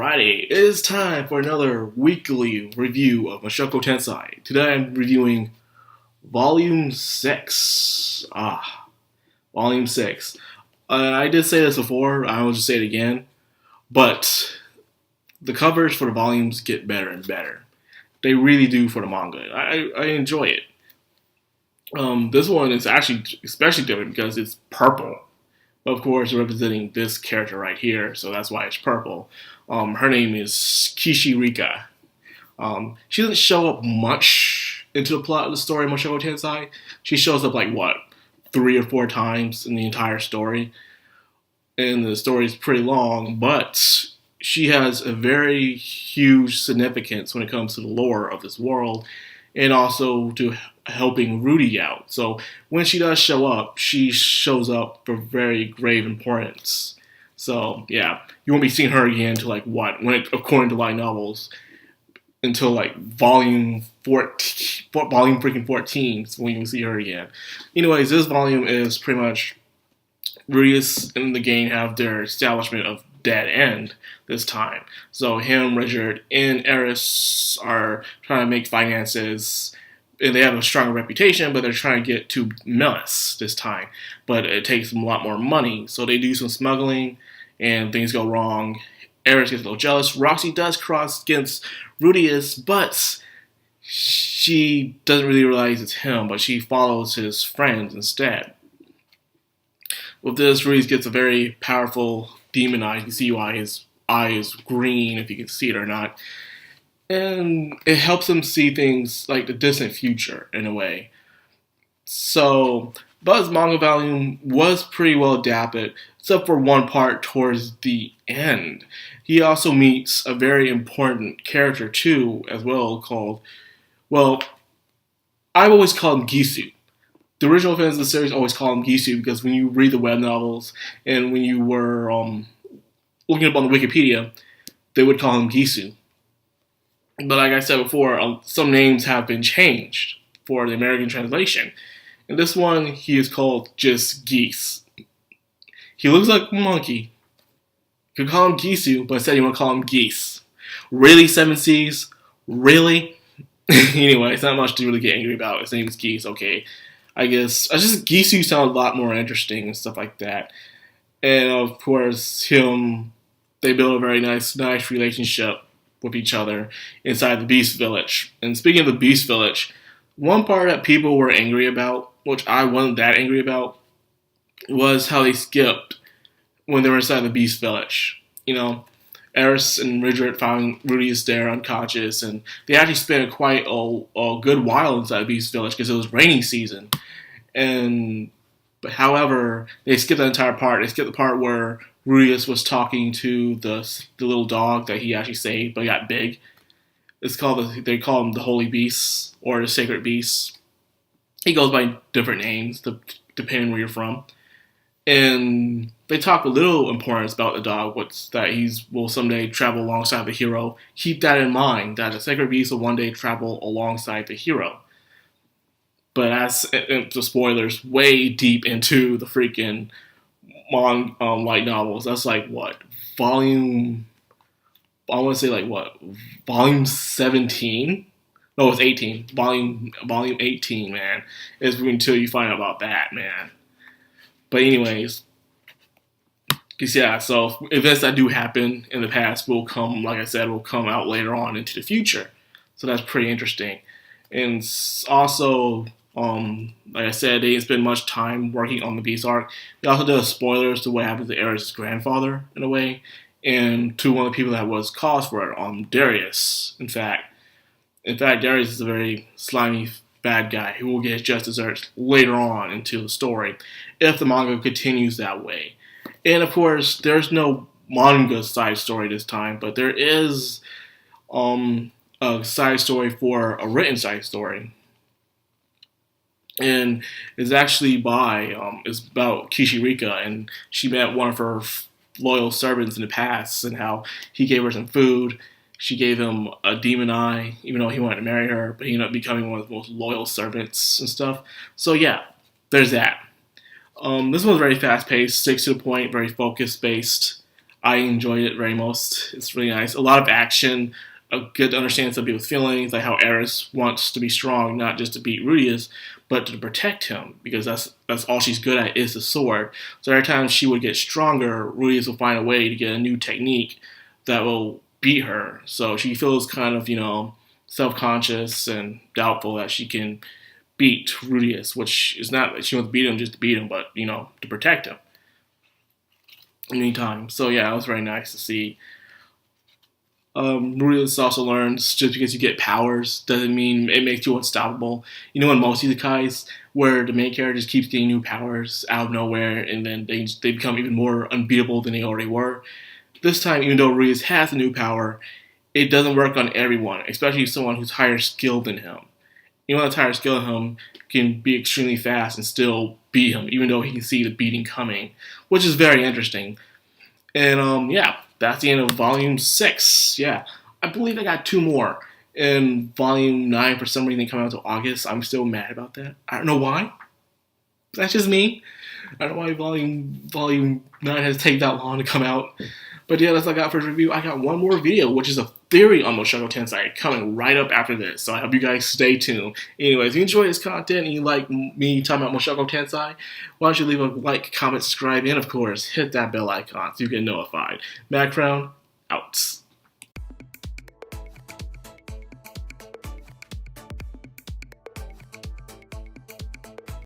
Alrighty, it is time for another weekly review of Mushoku Tensei. Today I'm reviewing Volume 6. Volume 6. I did say this before, I will just say it again, but the covers for the volumes get better and better. They really do for the manga. I enjoy it. This one is actually especially different because it's purple. Of course, representing this character right here, so that's why it's purple. Her name is Kishirika. She doesn't show up much into the plot of the story of Mushoku Tensei. She shows up like, 3 or 4 times in the entire story. And the story is pretty long, but she has a very huge significance when it comes to the lore of this world and also to helping Rudy out. So when she does show up, she shows up for very grave importance. So yeah, you won't be seeing her again until according to light novels, until volume 14, volume freaking 14 is when you can see her again. Anyways, this volume is pretty much Rudius and the gang have their establishment of dead end this time. So him, Richard, and Eris are trying to make finances, and they have a stronger reputation, but they're trying to get to Melis this time. But it takes them a lot more money, so they do some smuggling, and things go wrong. Eris gets a little jealous. Roxy does cross against Rudius, but she doesn't really realize it's him, but she follows his friends instead. With this, Rudius gets a very powerful demon eye. You can see why his eye is green, if you can see it or not. And it helps him see things like the distant future, in a way. So, Buzz manga volume was pretty well adapted, except for one part towards the end. He also meets a very important character, too, as well, called, I've always called him Gisu. The original fans of the series always call him Gisu because when you read the web novels and when you were looking up on the Wikipedia, they would call him Gisu. But like I said before, some names have been changed for the American translation. In this one, he is called just Geese. He looks like a monkey. You could call him Gisu, but instead you want to call him Geese. Really, 7 C's? Really? Anyway, it's not much to really get angry about. His name is Geese, okay. I guess Gisu sounds a lot more interesting and stuff like that. And of course, they build a very nice relationship with each other inside the Beast Village. And speaking of the Beast Village, one part that people were angry about, which I wasn't that angry about, was how they skipped when they were inside the Beast Village. You know, Eris and Richard found Rudius there unconscious, and they actually spent quite a good while inside the Beast Village because it was rainy season. But however, they skipped that entire part. They skipped the part where Rudius was talking to the little dog that he actually saved, but got big. They call him the Holy Beast or the Sacred Beast. He goes by different names depending where you're from. And they talk a little importance about the dog, that he will someday travel alongside the hero. Keep that in mind, that the Sacred Beast will one day travel alongside the hero. But as the spoilers, way deep into the freaking light novels. That's volume? I want to say volume 17? No, it's 18. Volume 18, man. Is until you find out about that, man. But anyways, yeah. So events that do happen in the past will come, like I said, will come out later on into the future. So that's pretty interesting. And also, like I said, they didn't spend much time working on the Beast arc. They also did spoilers to what happened to Eris' grandfather, in a way, and to one of the people that was cause for it, Darius, in fact. Darius is a very slimy, bad guy who will get his just desserts later on into the story, if the manga continues that way. And of course, there's no manga side story this time, but there is a side story for a written side story. And it's actually it's about Kishirika, and she met one of her loyal servants in the past, and how he gave her some food. She gave him a demon eye, even though he wanted to marry her, but he ended up becoming one of the most loyal servants and stuff. So yeah, there's that. This one's very fast-paced, sticks to the point, very focus-based. I enjoyed it very most. It's really nice. A lot of action, a good to understand some people's feelings, like how Eris wants to be strong, not just to beat Rudius, but to protect him, because that's all she's good at is the sword. So every time she would get stronger, Rudius will find a way to get a new technique that will beat her. So she feels kind of, self-conscious and doubtful that she can beat Rudius, which is not that she wants to beat him just to beat him, but, to protect him anytime. So yeah, it was very nice to see. Rudius also learns just because you get powers doesn't mean it makes you unstoppable. In most isekais, where the main character just keeps getting new powers out of nowhere, and then they become even more unbeatable than they already were. This time, even though Rudius has a new power, it doesn't work on everyone, especially someone who's higher skilled than him. Anyone that's higher skilled than him can be extremely fast and still beat him, even though he can see the beating coming, which is very interesting. And yeah, that's the end of Volume 6. Yeah, I believe I got 2 more. And Volume 9, for some reason, didn't come out until August. I'm still mad about that. I don't know why. That's just me. I don't know why Volume 9 has taken that long to come out. But yeah, that's all I got for this review. I got one more video, which is a theory on Mushoku Tensei, coming right up after this. So I hope you guys stay tuned. Anyways, if you enjoy this content and you like me talking about Mushoku Tensei, why don't you leave a like, comment, subscribe, and of course, hit that bell icon so you get notified. Madcrown, out.